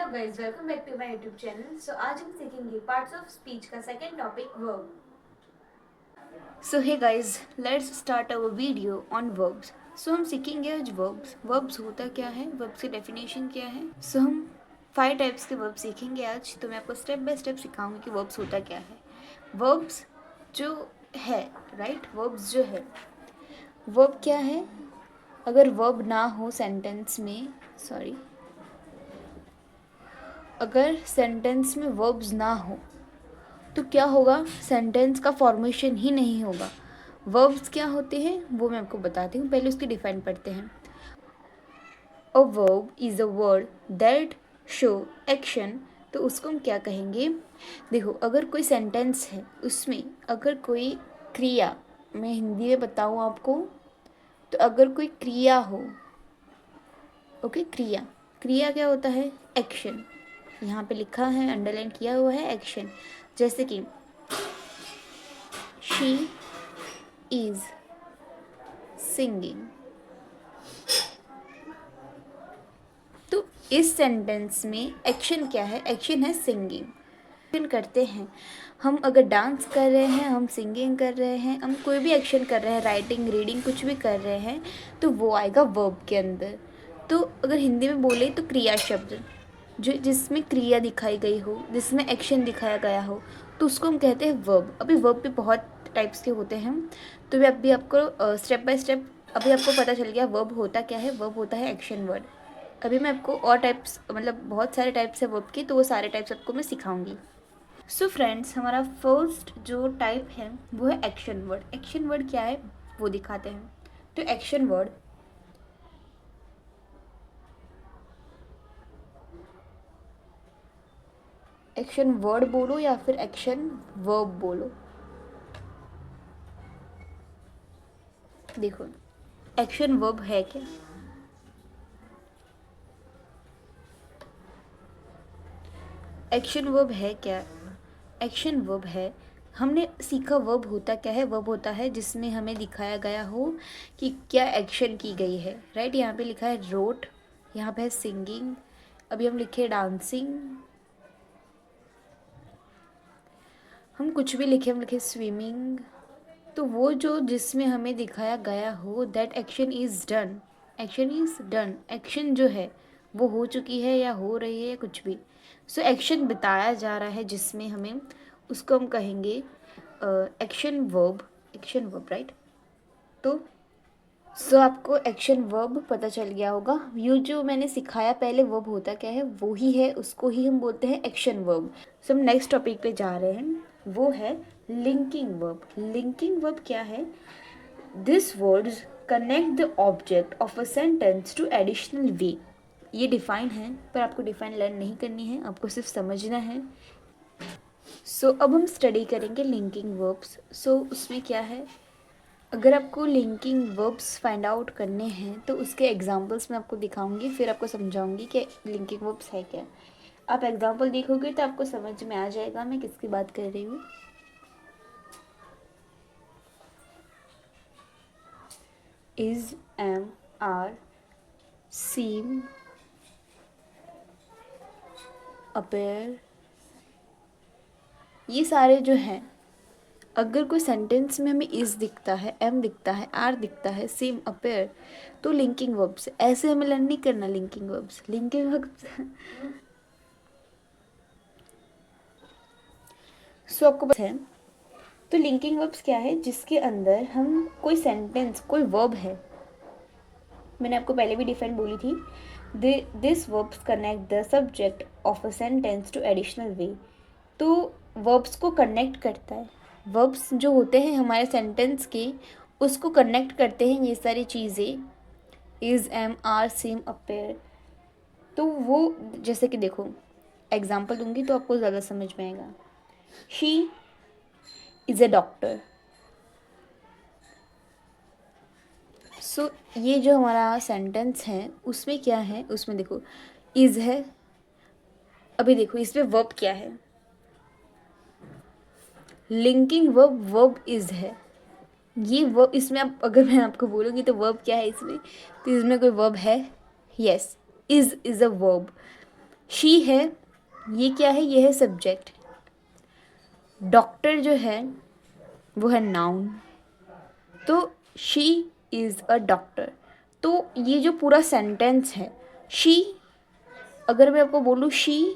Hello guys, welcome back to my YouTube channel. So आज हम सीखेंगे पार्ट्स ऑफ स्पीच का second topic verb. So hey guys, let's start our video on verbs. So हम सीखेंगे आज verbs. Verbs होता क्या है, वर्ब्स की डेफिनेशन क्या है। सो हम 5 टाइप्स के वर्ब सीखेंगे आज। तो मैं आपको स्टेप बाय स्टेप सिखाऊंगी कि वर्ब्स होता क्या है। वर्ब्स जो है, राइट, वर्ब्स जो है, वर्ब क्या है। अगर वर्ब ना हो सेंटेंस में, सॉरी, अगर सेंटेंस में वर्ब्स ना हो तो क्या होगा, सेंटेंस का फॉर्मेशन ही नहीं होगा। वर्ब्स क्या होते हैं वो मैं आपको बताती हूँ, पहले उसकी डिफाइन पढ़ते हैं। A verb is a word that show action. तो उसको हम क्या कहेंगे, देखो, अगर कोई सेंटेंस है उसमें अगर कोई क्रिया, मैं हिंदी में बताऊँ आपको, तो अगर कोई क्रिया हो, ओके, क्रिया, क्रिया क्या होता है, एक्शन। यहाँ पे लिखा है, अंडरलाइन किया हुआ है, एक्शन। जैसे कि शी इज सिंगिंग। तो इस सेंटेंस में एक्शन क्या है, एक्शन है सिंगिंग। एक्शन करते हैं हम, अगर डांस कर रहे हैं, हम सिंगिंग कर रहे हैं, हम कोई भी एक्शन कर रहे हैं, राइटिंग, रीडिंग, कुछ भी कर रहे हैं, तो वो आएगा वर्ब के अंदर। तो अगर हिंदी में बोले तो क्रिया शब्द, जो जिसमें क्रिया दिखाई गई हो, जिसमें एक्शन दिखाया गया हो, तो उसको हम कहते हैं वर्ब। अभी वर्ब भी बहुत टाइप्स के होते हैं, तो अभी आपको स्टेप बाय स्टेप अभी आपको पता चल गया वर्ब होता क्या है। वर्ब होता है एक्शन वर्ड। अभी मैं आपको और टाइप्स, मतलब बहुत सारे टाइप्स है वर्ब के, तो वो सारे टाइप्स आपको मैं सिखाऊंगी। सो फ्रेंड्स, हमारा फर्स्ट जो टाइप है वो है एक्शन वर्ड। एक्शन वर्ड क्या है वो दिखाते हैं। तो एक्शन वर्ड, एक्शन वर्ड बोलो या फिर एक्शन वर्ब बोलो, देखो एक्शन वर्ब है क्या। एक्शन वर्ब है क्या, एक्शन वर्ब है, हमने सीखा वर्ब होता क्या है। वर्ब होता है जिसमें हमें दिखाया गया हो कि क्या एक्शन की गई है, राइट। यहाँ पे लिखा है रोट, यहाँ पे है सिंगिंग, अभी हम लिखे डांसिंग, हम कुछ भी लिखे, हम लिखे स्विमिंग। तो वो जो जिसमें हमें दिखाया गया हो, that action is done, action is done, action जो है वो हो चुकी है या हो रही है या कुछ भी। सो एक्शन बताया जा रहा है जिसमें हमें, उसको हम कहेंगे action verb, action verb, right. तो आपको एक्शन वर्ब पता चल गया होगा। ये जो मैंने सिखाया पहले वर्ब होता क्या है वो ही है, उसको ही हम बोलते हैं एक्शन वर्ब। सो हम नेक्स्ट टॉपिक पे जा रहे हैं, वो है लिंकिंग वर्ब। लिंकिंग वर्ब क्या है, this words connect the object of a sentence to additional way. ये डिफाइन है, पर आपको डिफाइन लर्न नहीं करनी है, आपको सिर्फ समझना है। अब हम स्टडी करेंगे लिंकिंग वर्ब्स। उसमें क्या है, अगर आपको लिंकिंग वर्ब्स फाइंड आउट करने हैं तो उसके एग्जांपल्स मैं आपको दिखाऊंगी, फिर आपको समझाऊंगी कि लिंकिंग वर्ब्स है क्या। आप एग्जांपल देखोगे तो आपको समझ में आ जाएगा मैं किसकी बात कर रही हूँ। Is, am, are, seem, appear, ये सारे जो हैं, अगर कोई सेंटेंस में हमें इज दिखता है, एम दिखता है, आर दिखता है, सेम, अपेयर, तो लिंकिंग वर्ब्स। ऐसे हमें लर्न नहीं करना लिंकिंग वर्ब्स। लिंकिंग वर्ब्स आपको पता है। तो लिंकिंग वर्ब्स क्या है, जिसके अंदर हम कोई सेंटेंस, कोई वर्ब है, मैंने आपको पहले भी डिफाइन बोली थी, this verbs connect the subject of a sentence to additional way. तो वर्ब्स को कनेक्ट करता है, वर्ब्स जो होते हैं हमारे सेंटेंस के, उसको कनेक्ट करते हैं ये सारी चीज़ें, is, am, are, same, appear. तो वो, जैसे कि देखो, एग्जाम्पल दूंगी तो आपको ज़्यादा समझ में आएगा। She is a doctor. ये जो हमारा सेंटेंस है उसमें क्या है, उसमें देखो इज़ है। अभी देखो इसमें वर्ब क्या है, लिंकिंग वर्ब, वर्ब इज़ है। ये वर्ब, इसमें आप, अगर मैं आपको बोलूँगी तो वर्ब क्या है इसमें, तो इसमें कोई वर्ब है, yes, is a verb. She है, ये क्या है, ये है सब्जेक्ट। डॉक्टर जो है वो है नाउन, तो शी इज़ अ डॉक्टर। तो ये जो पूरा सेंटेंस है, शी, अगर मैं आपको बोलूँ शी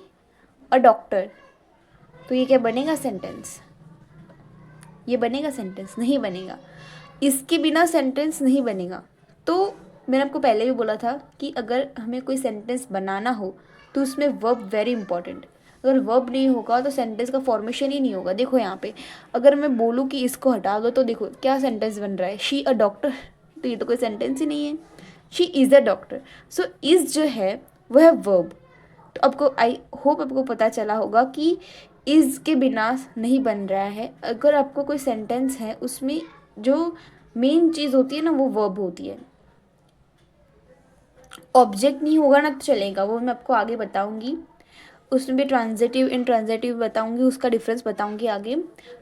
अ डॉक्टर, तो ये क्या बनेगा सेंटेंस? ये बनेगा सेंटेंस? नहीं बनेगा। इसके बिना सेंटेंस नहीं बनेगा। तो मैंने आपको पहले भी बोला था कि अगर हमें कोई सेंटेंस बनाना हो तो उसमें वर्ब वेरी इंपॉर्टेंट। अगर वर्ब नहीं होगा तो सेंटेंस का फॉर्मेशन ही नहीं होगा। देखो यहाँ पे अगर मैं बोलूँ कि इसको हटा दो, तो देखो क्या सेंटेंस बन रहा है, शी अ डॉक्टर, तो ये तो कोई सेंटेंस ही नहीं है। She is a doctor, so is जो है वो है वर्ब। तो आपको आई होप आपको पता चला होगा कि इज़ के बिना नहीं बन रहा है। अगर आपको कोई सेंटेंस है उसमें जो मेन चीज़ होती है ना वो वर्ब होती है। ऑब्जेक्ट नहीं होगा ना तो चलेगा, वो मैं आपको आगे बताऊंगी। उसमें भी ट्रांजिटिव इंट्रांजिटिव बताऊंगी, उसका डिफरेंस बताऊंगी आगे।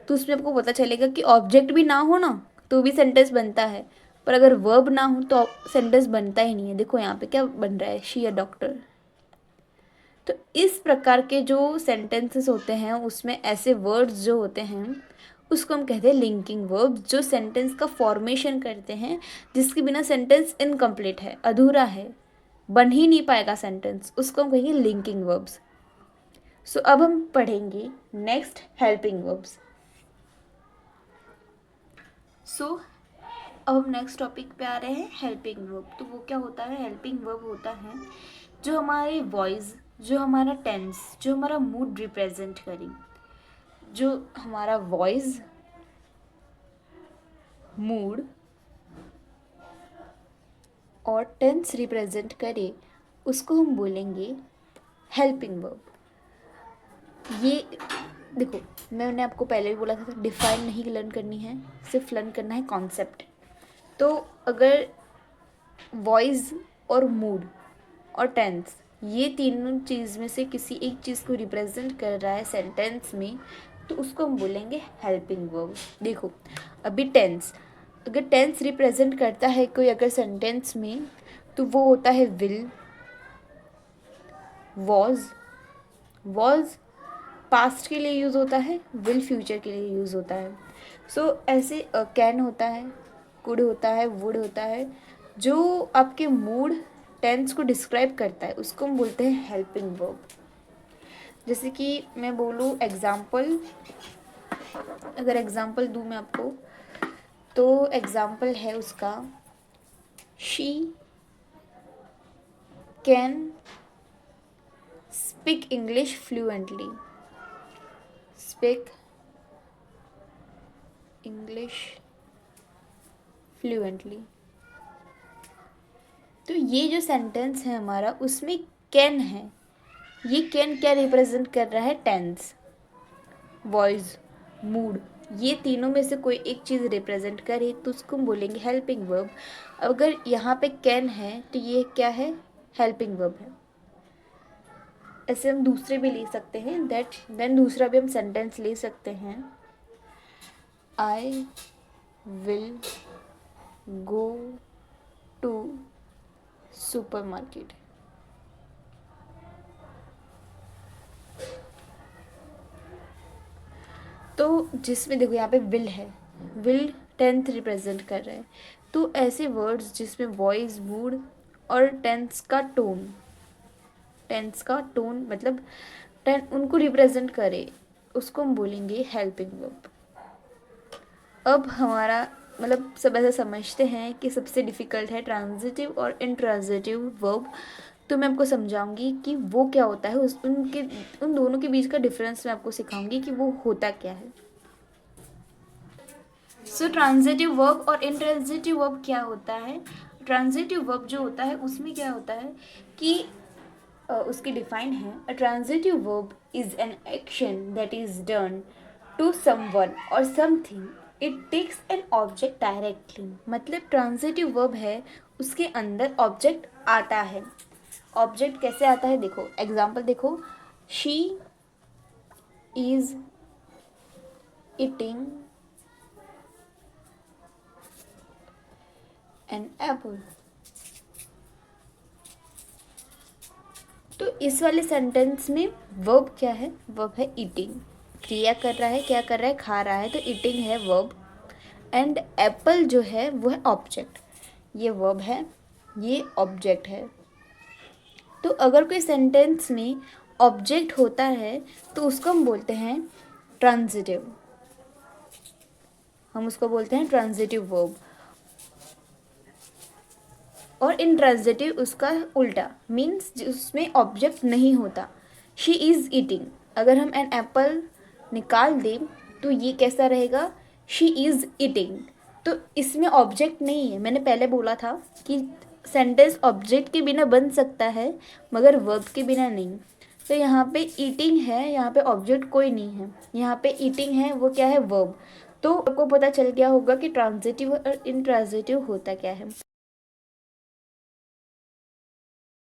तो उसमें आपको पता चलेगा कि ऑब्जेक्ट भी ना हो ना तो भी सेंटेंस बनता है, पर अगर वर्ब ना हो तो सेंटेंस बनता ही नहीं है। देखो यहाँ पे क्या बन रहा है, शी अ डॉक्टर। तो इस प्रकार के जो सेंटेंसेस होते हैं उसमें ऐसे वर्ड्स जो होते हैं उसको हम कहते हैं लिंकिंग वर्ब्स, जो सेंटेंस का फॉर्मेशन करते हैं, जिसके बिना सेंटेंस इनकम्प्लीट है, अधूरा है, बन ही नहीं पाएगा सेंटेंस, उसको हम कहेंगे लिंकिंग वर्ब्स। सो अब हम पढ़ेंगे नेक्स्ट हेल्पिंग वर्ब्स। सो अब हम नेक्स्ट टॉपिक पे आ रहे हैं, हेल्पिंग वर्ब। तो वो क्या होता है, हेल्पिंग वर्ब होता है जो हमारे वॉइस, जो हमारा टेंस, जो हमारा मूड रिप्रेजेंट करे। जो हमारा वॉइस, मूड और टेंस रिप्रेजेंट करे उसको हम बोलेंगे हेल्पिंग वर्ब। ये देखो, मैंने आपको पहले भी बोला था डिफाइन नहीं लर्न करनी है, सिर्फ लर्न करना है कॉन्सेप्ट। तो अगर वॉइस और मूड और टेंस ये तीनों चीज़ में से किसी एक चीज़ को रिप्रेजेंट कर रहा है सेंटेंस में, तो उसको हम बोलेंगे हेल्पिंग वर्ब। देखो अभी टेंस, अगर टेंस रिप्रेजेंट करता है कोई अगर सेंटेंस में, तो वो होता है विल, वॉज पास्ट के लिए यूज़ होता है, विल फ्यूचर के लिए यूज़ होता है। सो ऐसे कैन होता है, कुड होता है, वुड होता है, जो आपके मूड टेंस को डिस्क्राइब करता है उसको हम बोलते हैं हेल्पिंग वर्ब। जैसे कि मैं बोलूँ एग्जाम्पल, अगर एग्जाम्पल दूँ मैं आपको, तो एग्जाम्पल है उसका, she can speak English fluently, speak English fluently. तो ये जो सेंटेंस है हमारा उसमें कैन है, ये कैन क्या रिप्रेजेंट कर रहा है, टेंस, वॉइस, मूड, ये तीनों में से कोई एक चीज़ रिप्रेजेंट करे तो उसको हम बोलेंगे हेल्पिंग वर्ब। अगर यहाँ पे कैन है तो ये क्या है, हेल्पिंग वर्ब है। ऐसे हम दूसरे भी ले सकते हैं, दैट देन दूसरा भी हम सेंटेंस ले सकते हैं, I will go to supermarket. तो जिसमें देखो यहाँ पे विल है, विल टेंथ रिप्रेजेंट कर रहे हैं। तो ऐसे वर्ड्स जिसमें वॉइस, मूड और टेंस का टोन मतलब टेन उनको रिप्रेजेंट करे उसको हम बोलेंगे हेल्पिंग वर्ब। अब हमारा मतलब सब ऐसा समझते हैं कि सबसे डिफ़िकल्ट है ट्रांजिटिव और इंट्रांजिटिव वर्ब। तो मैं आपको समझाऊंगी कि वो क्या होता है, उन दोनों के बीच का डिफरेंस मैं आपको सिखाऊंगी कि वो होता क्या है। सो ट्रांजिटिव वर्ब और इंट्रांजिटिव वर्ब क्या होता है। ट्रांजिटिव वर्ब जो होता है उसमें क्या होता है कि उसकी डिफाइन है, a transitive verb is an action that is done to someone और something, it takes an object directly. मतलब ट्रांजिटिव वर्ब है उसके अंदर ऑब्जेक्ट आता है। ऑब्जेक्ट कैसे आता है, देखो एग्जाम्पल देखो, she is eating an apple. तो इस वाले सेंटेंस में वर्ब क्या है? वर्ब है ईटिंग। क्रिया कर रहा है, क्या कर रहा है? खा रहा है, तो ईटिंग है वर्ब। एंड एप्पल जो है वो है ऑब्जेक्ट। ये वर्ब है, ये ऑब्जेक्ट है। तो अगर कोई सेंटेंस में ऑब्जेक्ट होता है तो उसको हम बोलते हैं ट्रांजिटिव। हम उसको बोलते हैं ट्रांजिटिव वर्ब। और इंट्रांजिटिव उसका उल्टा, मीन्स उसमें ऑब्जेक्ट नहीं होता। शी इज़ ईटिंग, अगर हम एन एप्पल निकाल दें तो ये कैसा रहेगा? She is eating. तो इसमें ऑब्जेक्ट नहीं है। मैंने पहले बोला था कि सेंटेंस ऑब्जेक्ट के बिना बन सकता है मगर वर्ब के बिना नहीं। तो यहाँ पे ईटिंग है, यहाँ पे ऑब्जेक्ट कोई नहीं है। यहाँ पे ईटिंग है, वो क्या है? वर्ब। तो आपको पता चल गया होगा कि ट्रांजिटिव और इंट्रांजिटिव होता क्या है।